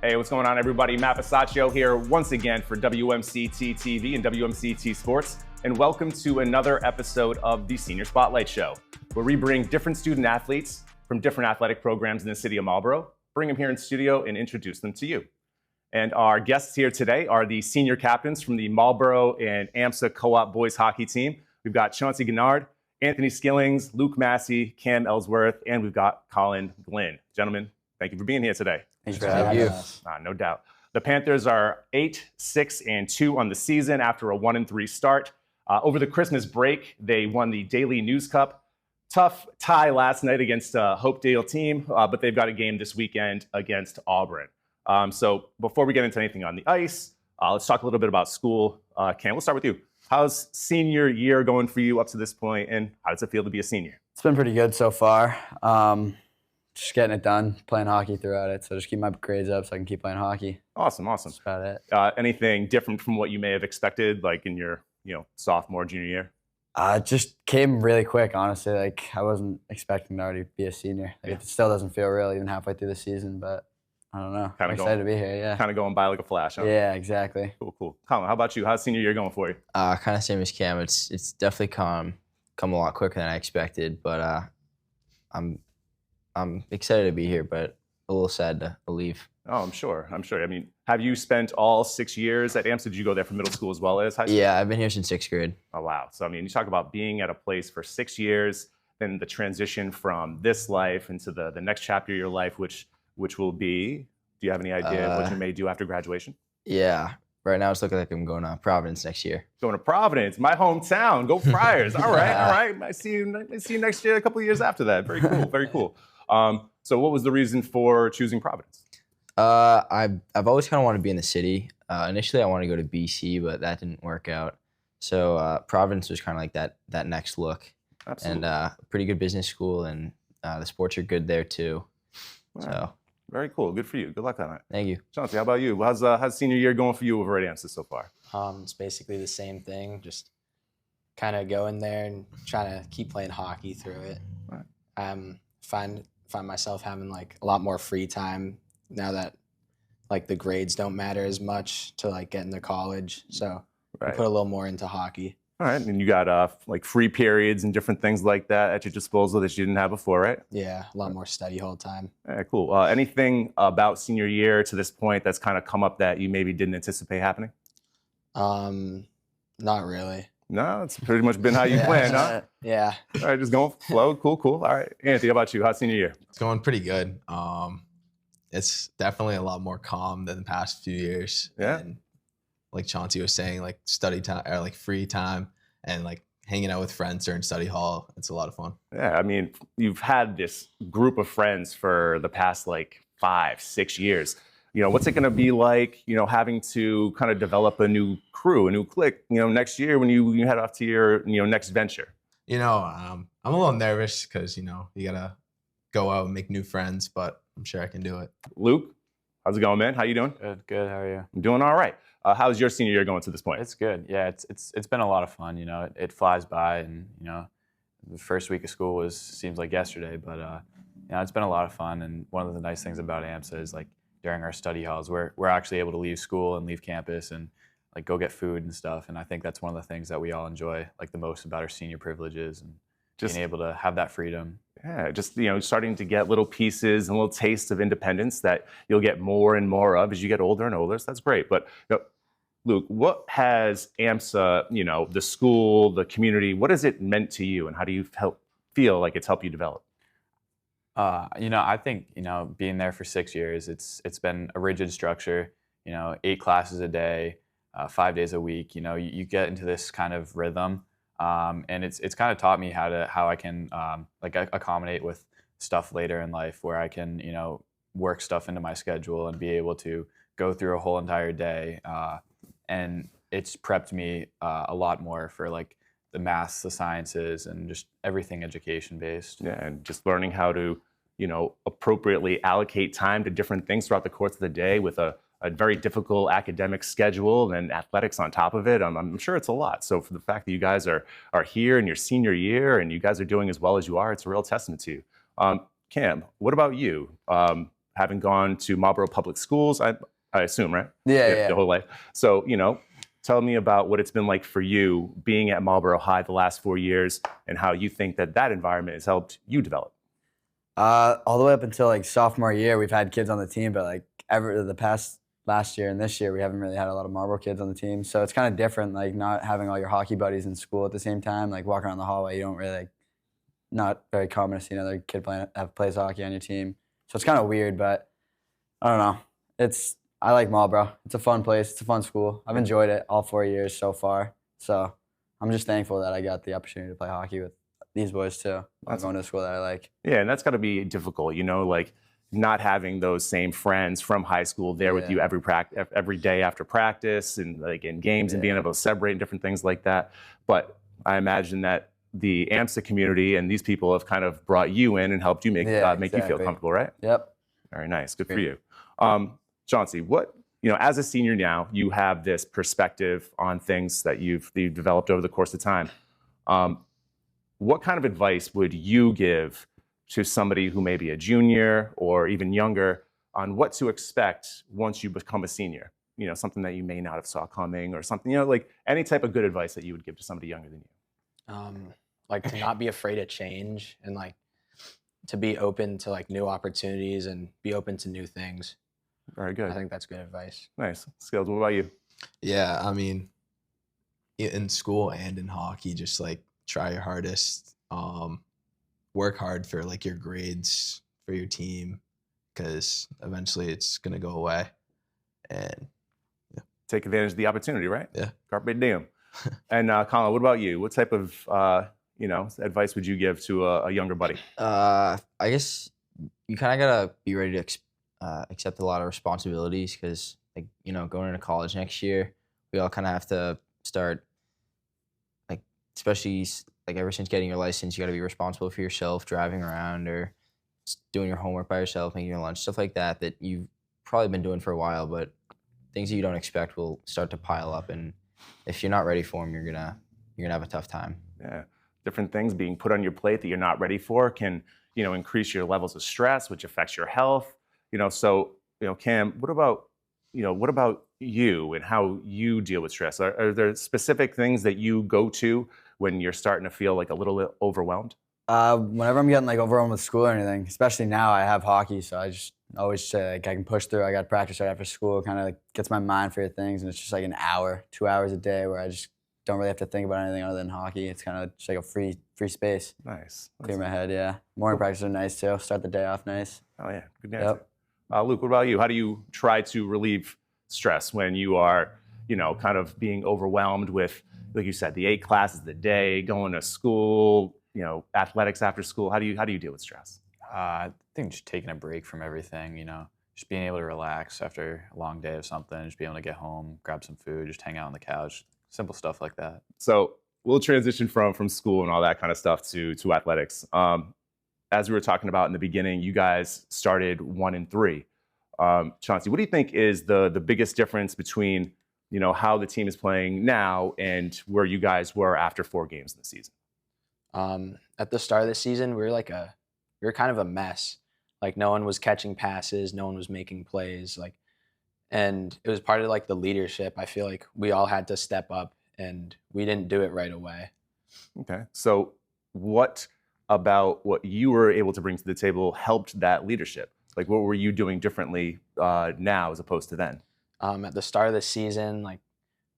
Hey, what's going on, everybody? Matt Besachio here once again for WMCT-TV and WMCT Sports, and welcome to another episode of the Senior Spotlight Show, where we bring different student athletes from different athletic programs in the city of Marlboro, bring them here in studio and introduce them to you. And our guests here today are the senior captains from the Marlboro and AMSA co-op boys hockey team. We've got Chauncey Guenard, Anthony Skillings, Luc Masse, Cam Ellsworth, and we've got Colin Glynn. Gentlemen, thank you for being here today. Thanks for having us. No doubt. The Panthers are 8-6-2 on the season after a 1-3 start. Over the Christmas break, they won the Daily News Cup. Tough tie last night against a Hopedale team, but they've got a game this weekend against Auburn. So before we get into anything on the ice, let's talk a little bit about school. Cam, we'll start with you. How's senior year going for you up to this point, and how does it feel to be a senior? It's been pretty good so far. Just getting it done, playing hockey throughout it. So just keep my grades up so I can keep playing hockey. Awesome. That's about it. Anything different from what you may have expected, like in your sophomore, junior year? It just came really quick, honestly. Like, I wasn't expecting to already be a senior. It still doesn't feel real even halfway through the season, but I don't know. I'm excited to be here, yeah. Kind of going by like a flash, huh? Yeah, exactly. Cool. Colin, how about you? How's senior year going for you? Kind of same as Cam. It's definitely come a lot quicker than I expected, but I'm excited to be here, but a little sad to leave. Oh, I'm sure. I mean, have you spent all 6 years at AMSA? Did you go there for middle school as well as high school? Yeah, I've been here since 6th grade. Oh, wow. So, I mean, you talk about being at a place for 6 years, then the transition from this life into the next chapter of your life, which will be, do you have any idea what you may do after graduation? Yeah. Right now it's looking like I'm going to Providence next year. Going to Providence, my hometown. Go Friars. All right. I see you next year, a couple of years after that. Very cool. So what was the reason for choosing Providence? I've always kind of wanted to be in the city. Initially I wanted to go to BC, but that didn't work out. So Providence was kind of like that next look. Absolutely. And pretty good business school, and the sports are good there too. Wow. So very cool. Good for you. Good luck on it. Thank you. Chauncey, how about you? How's senior year going for you over at AMSA so far? It's basically the same thing, just kind of go in there and trying to keep playing hockey through it. Right. Find myself having like a lot more free time now that like the grades don't matter as much to like get into college. So I put a little more into hockey. All right, and you got like free periods and different things like that at your disposal that you didn't have before, right? Yeah, a lot more study hall time. Yeah, cool. Anything about senior year to this point that's kind of come up that you maybe didn't anticipate happening? Not really. No, it's pretty much been how you planned, huh? Yeah. All right, just going flow. Cool. All right, Anthony, how about you? How's senior year? It's going pretty good. It's definitely a lot more calm than the past few years. Yeah. And like Chauncey was saying, like study time or like free time and like hanging out with friends during study hall. It's a lot of fun. Yeah, I mean, you've had this group of friends for the past like 5-6 years. What's it going to be like, having to kind of develop a new crew, a new clique, next year when you head off to your, next venture? I'm a little nervous because, you got to go out and make new friends, but I'm sure I can do it. Luke, how's it going, man? How you doing? Good. How are you? I'm doing all right. How's your senior year going to this point? It's good. Yeah, it's been a lot of fun. It flies by, and the first week of school seems like yesterday, but it's been a lot of fun. And one of the nice things about AMSA is like during our study halls, we're actually able to leave school and leave campus and like go get food and stuff. And I think that's one of the things that we all enjoy like the most about our senior privileges and just being able to have that freedom. Yeah, just starting to get little pieces and little tastes of independence that you'll get more and more of as you get older and older. So that's great. But Luke, what has AMSA, the school, the community, what has it meant to you, and how do you feel like it's helped you develop? I think being there for 6 years, it's been a rigid structure. 8 classes a day, 5 days a week. You get into this kind of rhythm. And it's kind of taught me how I can accommodate with stuff later in life, where I can work stuff into my schedule and be able to go through a whole entire day. And it's prepped me a lot more for like the maths, the sciences, and just everything education based. Yeah, and just learning how to appropriately allocate time to different things throughout the course of the day with a very difficult academic schedule and athletics on top of it. I'm sure it's a lot. So for the fact that you guys are here in your senior year and you guys are doing as well as you are, it's a real testament to you. Cam, what about you? having gone to Marlboro Public Schools, I assume, right? Yeah. The whole life. So, tell me about what it's been like for you being at Marlboro High the last 4 years and how you think that environment has helped you develop. All the way up until like sophomore year, we've had kids on the team, but like the past last year and this year, we haven't really had a lot of Marlboro kids on the team. So it's kind of different, like not having all your hockey buddies in school at the same time. Like walking around the hallway, you don't really, not very common to see another kid plays hockey on your team. So it's kind of weird, but I don't know. I like Marlboro. It's a fun place. It's a fun school. I've enjoyed it all 4 years so far. So I'm just thankful that I got the opportunity to play hockey with these boys too. I'm going to a school that I like. Yeah, and that's got to be difficult, like not having those same friends from high school there with you every day after practice and like in games and being able to celebrate and different things like that. But I imagine that the AMSA community and these people have kind of brought you in and helped you make you feel comfortable, right? Yep. Very nice. Good for you. Chauncey, as a senior now, you have this perspective on things that you've developed over the course of time. What kind of advice would you give to somebody who may be a junior or even younger on what to expect once you become a senior? Something that you may not have saw coming or something, like any type of good advice that you would give to somebody younger than you. Like to not be afraid of change and like to be open to like new opportunities and be open to new things. Very good. I think that's good advice. Nice. Skills, what about you? Yeah, I mean, in school and in hockey, just like try your hardest. Work hard for like your grades for your team because eventually it's going to go away. And take advantage of the opportunity, right? Yeah. Carpe diem. And Colin, what about you? What type of advice would you give to a younger buddy? I guess you kind of gotta be ready to accept a lot of responsibilities because, like, going into college next year, we all kind of have to start, like, especially like ever since getting your license, you got to be responsible for yourself, driving around or doing your homework by yourself, making your lunch, stuff like that you've probably been doing for a while, but things that you don't expect will start to pile up, and if you're not ready for them, you're gonna have a tough time. Yeah, different things being put on your plate that you're not ready for can increase your levels of stress, which affects your health. So Cam, what about you and how you deal with stress? Are there specific things that you go to when you're starting to feel like a little bit overwhelmed? Whenever I'm getting like overwhelmed with school or anything, especially now I have hockey, so I just always say like I can push through. I got practice right after school, kind of like gets my mind for things, and it's just like an hour, 2 hours a day where I just don't really have to think about anything other than hockey. It's kind of just like a free space. Nice. Clear my head, yeah. Morning practices are nice too. Start the day off nice. Oh yeah, good answer. Yep. Luc, what about you? How do you try to relieve stress when you are, kind of being overwhelmed with, like you said, the 8 classes a day, going to school, athletics after school? How do you deal with stress? I think just taking a break from everything, just being able to relax after a long day of something, just being able to get home, grab some food, just hang out on the couch, simple stuff like that. So we'll transition from school and all that kind of stuff to athletics. As we were talking about in the beginning, you guys started 1-3. Chauncey, what do you think is the biggest difference between how the team is playing now and where you guys were after 4 games in the season? At the start of the season, we were kind of a mess. Like no one was catching passes, no one was making plays. And it was part of like the leadership. I feel like we all had to step up, and we didn't do it right away. Okay, so what about what you were able to bring to the table helped that leadership? Like what were you doing differently now as opposed to then? At the start of the season, like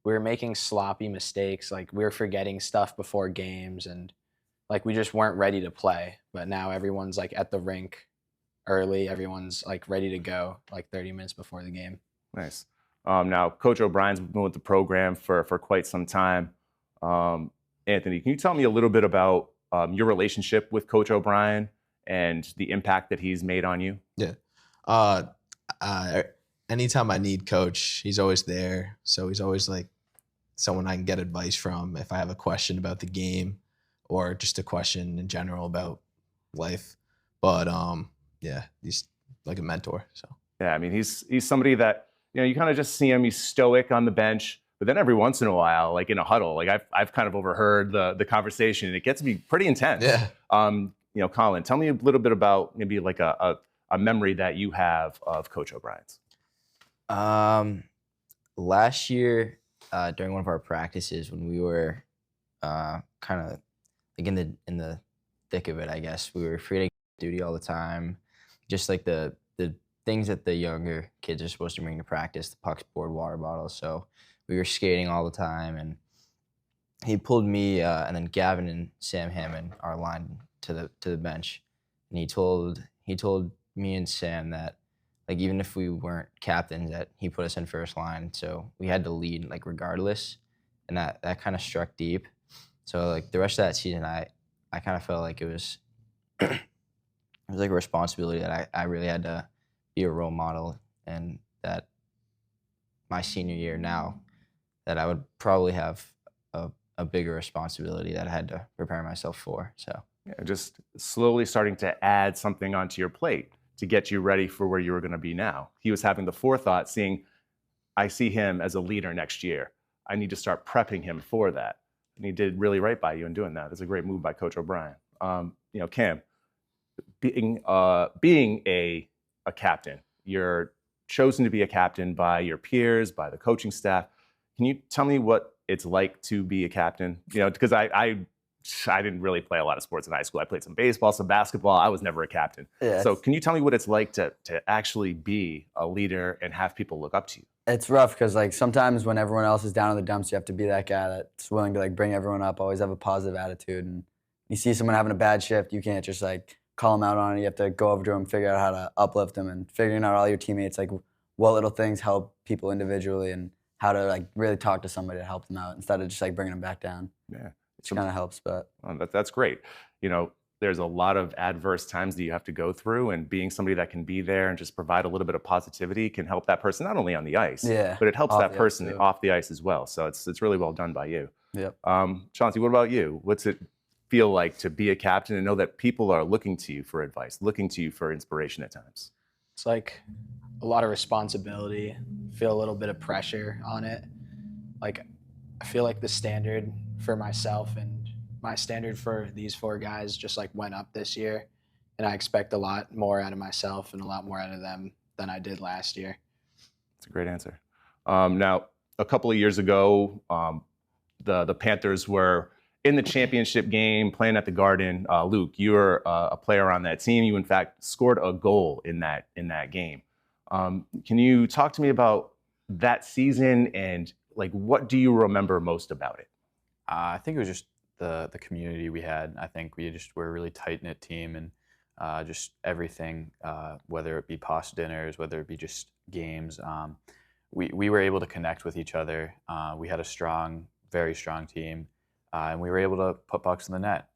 we were making sloppy mistakes. Like we were forgetting stuff before games, and like we just weren't ready to play. But now everyone's like at the rink early. Everyone's like ready to go like 30 minutes before the game. Nice. Now, Coach O'Brien's been with the program for quite some time. Anthony, can you tell me a little bit about your relationship with Coach O'Brien and the impact that he's made on you? Yeah. Anytime I need Coach, he's always there. So he's always like someone I can get advice from if I have a question about the game or just a question in general about life. But yeah, he's like a mentor. So yeah, I mean, he's somebody that you kind of just see him. He's stoic on the bench, but then every once in a while, like in a huddle, like I've kind of overheard the conversation, and it gets to be pretty intense. Yeah. Colin, tell me a little bit about maybe like a a memory that you have of Coach O'Brien's? Last year, during one of our practices, when we were kind of like in the thick of it, I guess we were free duty all the time, just like the things that the younger kids are supposed to bring to practice, the pucks, board, water bottles. So we were skating all the time, and he pulled me and then Gavin and Sam Hammond, our line, to the bench, and he told me and Sam that, like, even if we weren't captains, that he put us in first line, so we had to lead, like, regardless, and that kind of struck deep. So, like, the rest of that season, I kind of felt like it was like a responsibility that I really had to be a role model, and that my senior year now, that I would probably have a bigger responsibility that I had to prepare myself for. So Yeah, just slowly starting to add something onto your plate to get you ready for where you were going to be now. He was having the forethought, seeing, I see him as a leader next year. I need to start prepping him for that. And he did really right by you in doing that. That's a great move by Coach O'Brien. Cam, being a captain, you're chosen to be a captain by your peers, by the coaching staff. Can you tell me what it's like to be a captain? Because I didn't really play a lot of sports in high school. I played some baseball, some basketball. I was never a captain. Yeah, so can you tell me what it's like to actually be a leader and have people look up to you? it's rough because, like, sometimes when everyone else is down in the dumps, you have to be that guy that's willing to, like, bring everyone up, always have a positive attitude. And you see someone having a bad shift, you can't just, like, call them out on it. You have to go over to them, figure out how to uplift them, and figuring out all your teammates, like, what little things help people individually and how to, like, really talk to somebody to help them out instead of just, like, bringing them back down. Yeah. Which kind of helps, but That's great. There's a lot of adverse times that you have to go through, and being somebody that can be there and just provide a little bit of positivity can help that person not only on the ice, but it helps that person off the ice as well. So it's really well done by you. Yep. Chauncey, what about you? What's it feel like to be a captain and know that people are looking to you for advice, looking to you for inspiration at times? It's like a lot of responsibility, feel a little bit of pressure on it. Like, I feel like the standard for myself and my standard for these four guys just, like, went up this year, and I expect a lot more out of myself and a lot more out of them than I did last year. That's a great answer. Now, a couple of years ago, the Panthers were in the championship game playing at the Garden. Luc, you were a player on that team. You, in fact, scored a goal in that game. Can you talk to me about that season and, like, what do you remember most about it? I think it was just the community we had. I think we just were a really tight-knit team, and just everything, whether it be pasta dinners, whether it be just games, we were able to connect with each other. We had a very strong team, and we were able to put pucks in the net.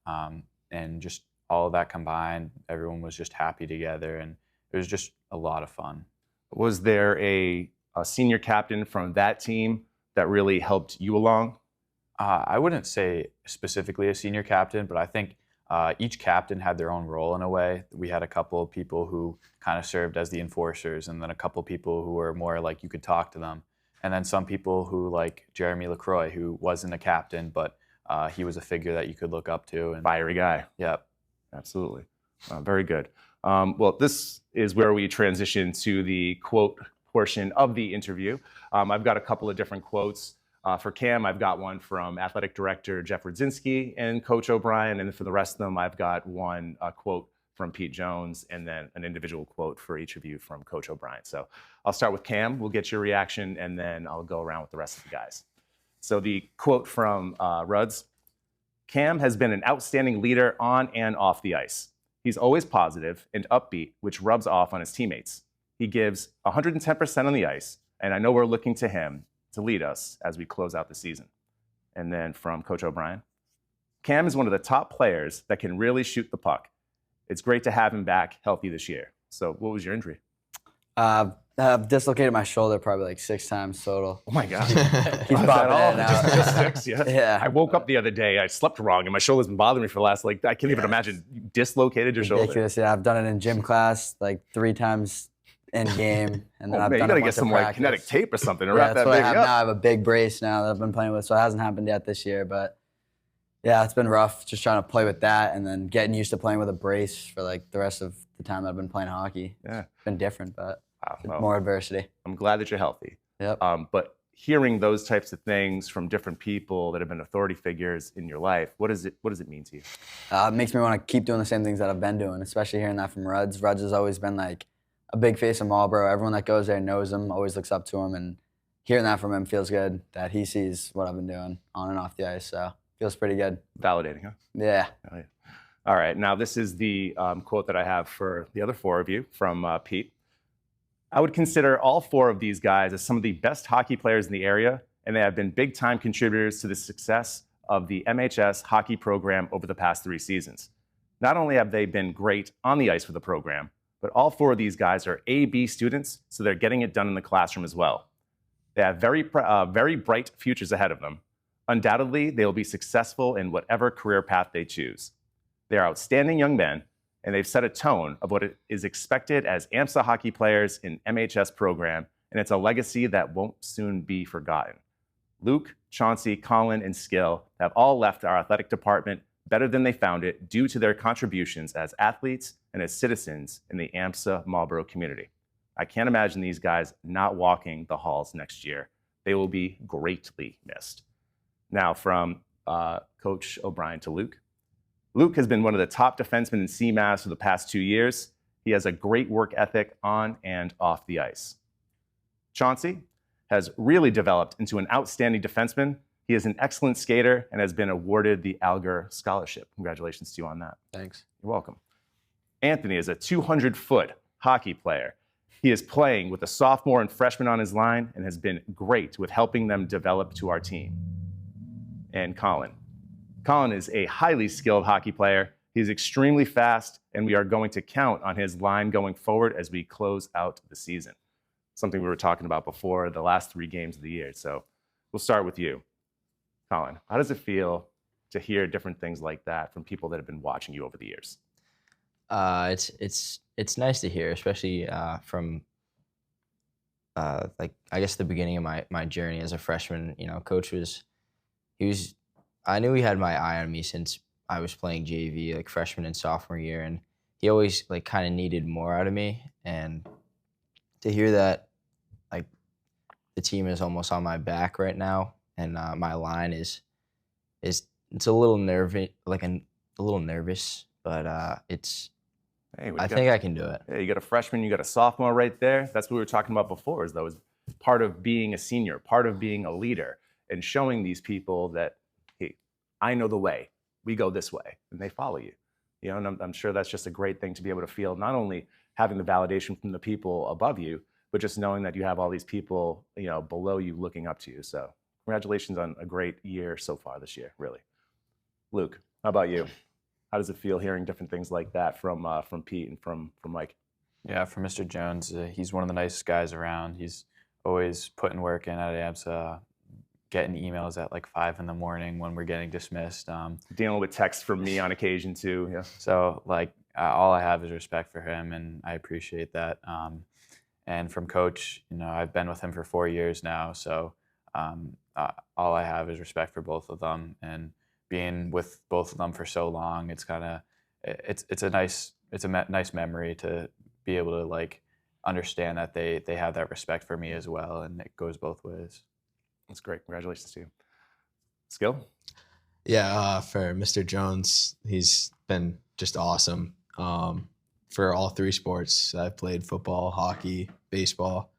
And just all of that combined, everyone was just happy together, and it was just a lot of fun. Was there a senior captain from that team that really helped you along? I wouldn't say specifically a senior captain, but I think each captain had their own role in a way. We had a couple of people who kind of served as the enforcers, and then a couple of people who were more like you could talk to them. And then some people who, like Jeremy LaCroix, who wasn't a captain, but he was a figure that you could look up to. And fiery guy. Yep. Absolutely. Very good. Well, this is where we transition to the quote portion of the interview. I've got a couple of different quotes. For Cam, I've got one from Athletic Director Jeff Rudzinski and Coach O'Brien, and for the rest of them, I've got one quote from Pete Jones, and then an individual quote for each of you from Coach O'Brien. So I'll start with Cam. We'll get your reaction, and then I'll go around with the rest of the guys. So the quote from Ruds: Cam has been an outstanding leader on and off the ice. He's always positive and upbeat, which rubs off on his teammates. He gives 110% on the ice, and I know we're looking to him to lead us as we close out the season. And then from Coach O'Brien: Cam is one of the top players that can really shoot the puck. It's great to have him back healthy this year. So what was your injury? I've dislocated my shoulder probably like 6 times total. Oh my God. Keeps popping in and out. Just 6, yeah. Yeah. I woke up the other day, I slept wrong, and my shoulder's been bothering me for the last, I can't even imagine. You dislocated your shoulder. Ridiculous. Yeah, I've done it in gym class like 3 times in game, and then I've man, done you gotta a get bunch some of like practice. kinetic tape or something to Yeah, wrap that's that what I baby have up. now. I have a big brace now that I've been playing with, so it hasn't happened yet this year. But Yeah, it's been rough just trying to play with that and then getting used to playing with a brace for like the rest of the time that I've been playing hockey. Yeah. It's been different, but Well, more adversity. I'm glad that you're healthy. Yep. But hearing those types of things from different people that have been authority figures in your life, what does it mean to you? It makes me want to keep doing the same things that I've been doing, especially hearing that from Ruds. Ruds has always been like a big face of Marlboro. Everyone that goes there knows him, always looks up to him, and hearing that from him feels good, that he sees what I've been doing on and off the ice. So feels pretty good. Validating, huh? Yeah. Oh, yeah. All right. Now, this is the quote that I have for the other four of you from Pete. I would consider all four of these guys as some of the best hockey players in the area, and they have been big-time contributors to the success of the MHS hockey program over the past 3 seasons. Not only have they been great on the ice for the program, but all four of these guys are A-B students, so they're getting it done in the classroom as well. They have very bright futures ahead of them. Undoubtedly, they will be successful in whatever career path they choose. They are outstanding young men, and they've set a tone of what is expected as AMSA hockey players in MHS program, and it's a legacy that won't soon be forgotten. Luc, Chauncey, Colin, and Skill have all left our athletic department better than they found it due to their contributions as athletes and as citizens in the AMSA Marlboro community. I can't imagine these guys not walking the halls next year. They will be greatly missed. Now, from Coach O'Brien to Luc. Luc has been one of the top defensemen in CMAS for the past 2 years. He has a great work ethic on and off the ice. Chauncey has really developed into an outstanding defenseman. He is an excellent skater and has been awarded the Alger Scholarship. Congratulations to you on that. Thanks. You're welcome. Anthony is a 200-foot hockey player. He is playing with a sophomore and freshman on his line and has been great with helping them develop to our team. And Colin. Colin is a highly skilled hockey player. He's extremely fast, and we are going to count on his line going forward as we close out the season. Something we were talking about before, the last 3 games of the year. So we'll start with you. Colin, how does it feel to hear different things like that from people that have been watching you over the years? It's nice to hear, especially from like I guess the beginning of my journey as a freshman. You know, coach I knew he had my eye on me since I was playing JV, like freshman and sophomore year, and he always like kind of needed more out of me. And to hear that, like the team is almost on my back right now, and my line is it's a little nervous, but it's. Hey, I think I can do it. Yeah, you got a freshman, you got a sophomore right there. That's what we were talking about before, is part of being a senior, part of being a leader, and showing these people that, hey, I know the way. We go this way, and they follow you. You know, and I'm sure that's just a great thing to be able to feel, not only having the validation from the people above you, but just knowing that you have all these people, you know, below you looking up to you. So congratulations on a great year so far this year, really. Luc, how about you? How does it feel hearing different things like that from Pete and from Mike? Yeah, from Mr. Jones, he's one of the nicest guys around. He's always putting work in at AMSA, getting emails at like 5 in the morning when we're getting dismissed. Dealing with texts from me on occasion too. Yeah. So like all I have is respect for him, and I appreciate that. And from Coach, you know, I've been with him for 4 years now, so all I have is respect for both of them. And being with both of them for so long, it's a nice memory to be able to like understand that they have that respect for me as well, and it goes both ways. That's great. Congratulations to you. Skill? Yeah, for Mr. Jones, he's been just awesome. For all 3 sports, I've played football, hockey, baseball.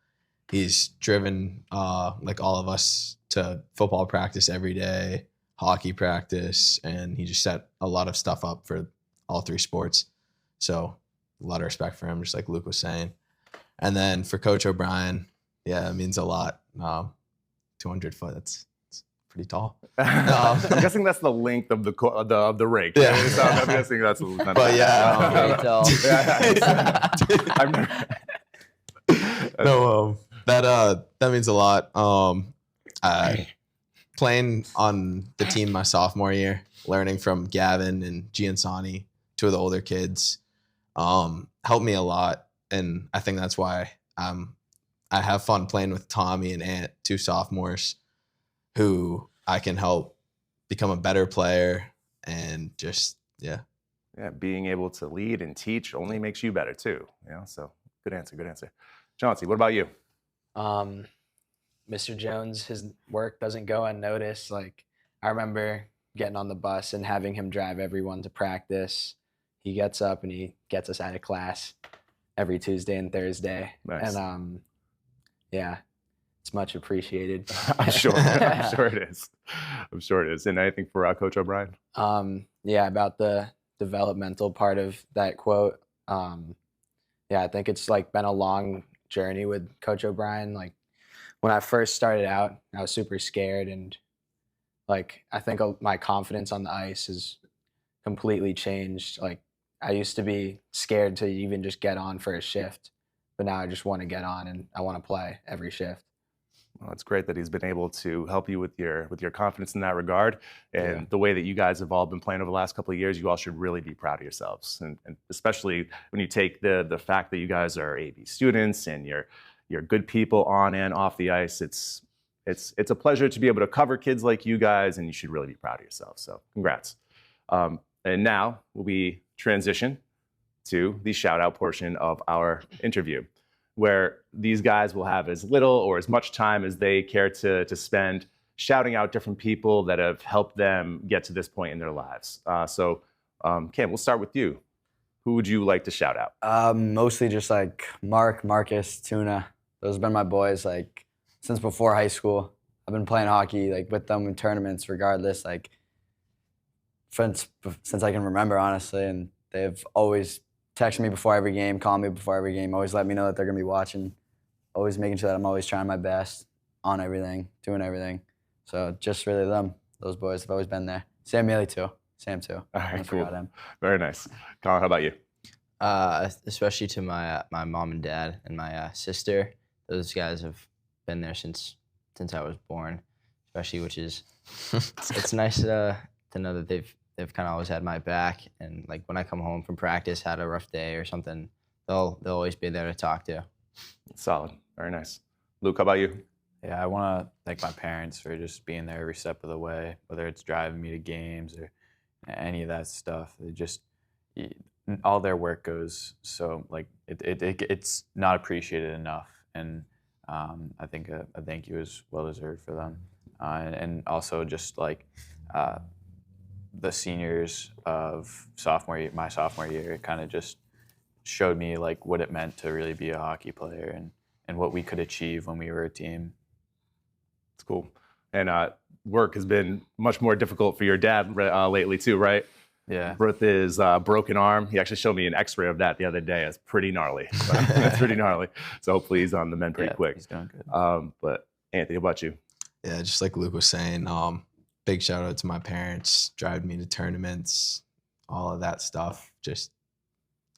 He's driven like all of us to football practice every day, hockey practice, and he just set a lot of stuff up for all 3 sports. So a lot of respect for him, just like Luc was saying. And then for Coach O'Brien, yeah, it means a lot. 200 foot, that's pretty tall. I'm guessing that's the length of the rink. Yeah. So I'm guessing that's. But yeah, no, that means a lot. Playing on the team my sophomore year, learning from Gavin and Giansani, 2 of the older kids, helped me a lot. And I think that's why I have fun playing with Tommy and Ant, 2 sophomores, who I can help become a better player, and just, yeah. Yeah, being able to lead and teach only makes you better too. So good answer. Chauncey, what about you? Mr. Jones, his work doesn't go unnoticed. Like, I remember getting on the bus and having him drive everyone to practice. He gets up and he gets us out of class every Tuesday and Thursday. Nice. And yeah, it's much appreciated. I'm sure it is. And anything for Coach O'Brien? Yeah, about the developmental part of that quote. Yeah, I think it's like been a long journey with Coach O'Brien. Like, when I first started out, I was super scared, and like, I think my confidence on the ice has completely changed. Like, I used to be scared to even just get on for a shift, but now I just want to get on and I want to play every shift. Well, it's great that he's been able to help you with your confidence in that regard, and the way that you guys have all been playing over the last couple of years. You all should really be proud of yourselves, and especially when you take the fact that you guys are AB students and you're good people on and off the ice. It's a pleasure to be able to cover kids like you guys, and you should really be proud of yourself. So congrats. And now we transition to the shout out portion of our interview, where these guys will have as little or as much time as they care to spend shouting out different people that have helped them get to this point in their lives. So Cam, we'll start with you. Who would you like to shout out? Mostly just like Marcus, Tuna. Those have been my boys like since before high school. I've been playing hockey like with them in tournaments regardless, like since I can remember, honestly. And they've always texted me before every game, call me before every game, always let me know that they're going to be watching, always making sure that I'm always trying my best on everything, doing everything. So just really them. Those boys have always been there. Sam Mealy too. Sam too. All right, I cool. forgot him. Very nice. Colin, how about you? Especially to my mom and dad and my sister. Those guys have been there since I was born, especially, which is it's nice to know that they've kind of always had my back. And like when I come home from practice, had a rough day or something, they'll always be there to talk to. Solid. Very nice. Luke, how about you? Yeah, I want to thank my parents for just being there every step of the way, whether it's driving me to games or any of that stuff. They just all their work goes so like it's not appreciated enough, and I think a thank you is well deserved for them, and also just like the seniors of my sophomore year, it kind of just showed me like what it meant to really be a hockey player and what we could achieve when we were a team. It's cool. And work has been much more difficult for your dad lately too, right? Yeah. With his broken arm. He actually showed me an x-ray of that the other day. It's pretty gnarly. It's pretty gnarly. So hopefully he's on the mend pretty quick. He's doing good. But Anthony, how about you? Yeah, just like Luke was saying, big shout out to my parents, driving me to tournaments, all of that stuff, just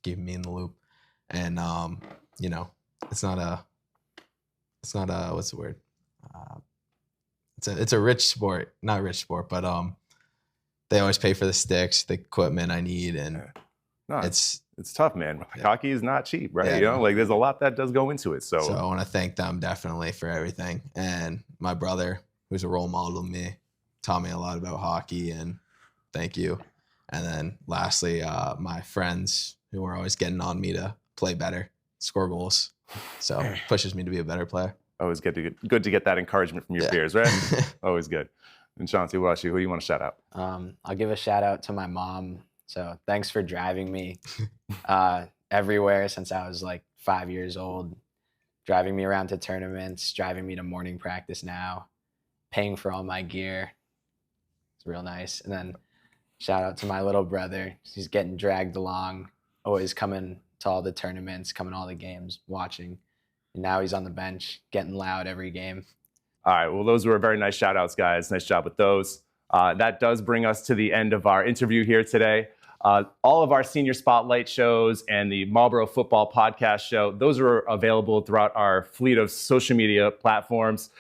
keeping me in the loop. And you know, it's not a what's the word? It's a rich sport, not rich sport, but they always pay for the sticks, the equipment I need, and No, it's tough, man. Yeah. Hockey is not cheap, right? Yeah, You know, like there's a lot that does go into it. So I want to thank them definitely for everything. And my brother, who's a role model to me, taught me a lot about hockey, and thank you. And then lastly, my friends who are always getting on me to play better, score goals. So pushes me to be a better player. always good to get that encouragement from your peers, right? Always good. And Chauncey, what about you? Who do you want to shout out? I'll give a shout out to my mom. So thanks for driving me everywhere since I was like 5 years old, driving me around to tournaments, driving me to morning practice now, paying for all my gear. It's real nice. And then shout out to my little brother. He's getting dragged along, always coming to all the tournaments, coming to all the games, watching. And now he's on the bench, getting loud every game. All right. Well, those were very nice shout outs, guys. Nice job with those. That does bring us to the end of our interview here today. All of our senior spotlight shows and the Marlboro Football Podcast show, those are available throughout our fleet of social media platforms,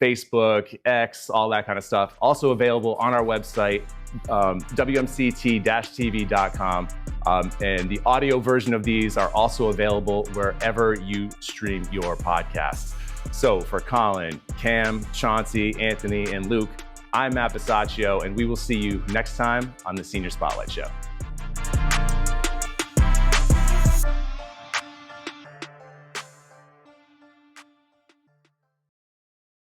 Facebook, X, all that kind of stuff. Also available on our website, WMCT-TV.com. And the audio version of these are also available wherever you stream your podcasts. So for Colin, Cam, Chauncey, Anthony, and Luke, I'm Matt Besachio, and we will see you next time on the Senior Spotlight Show.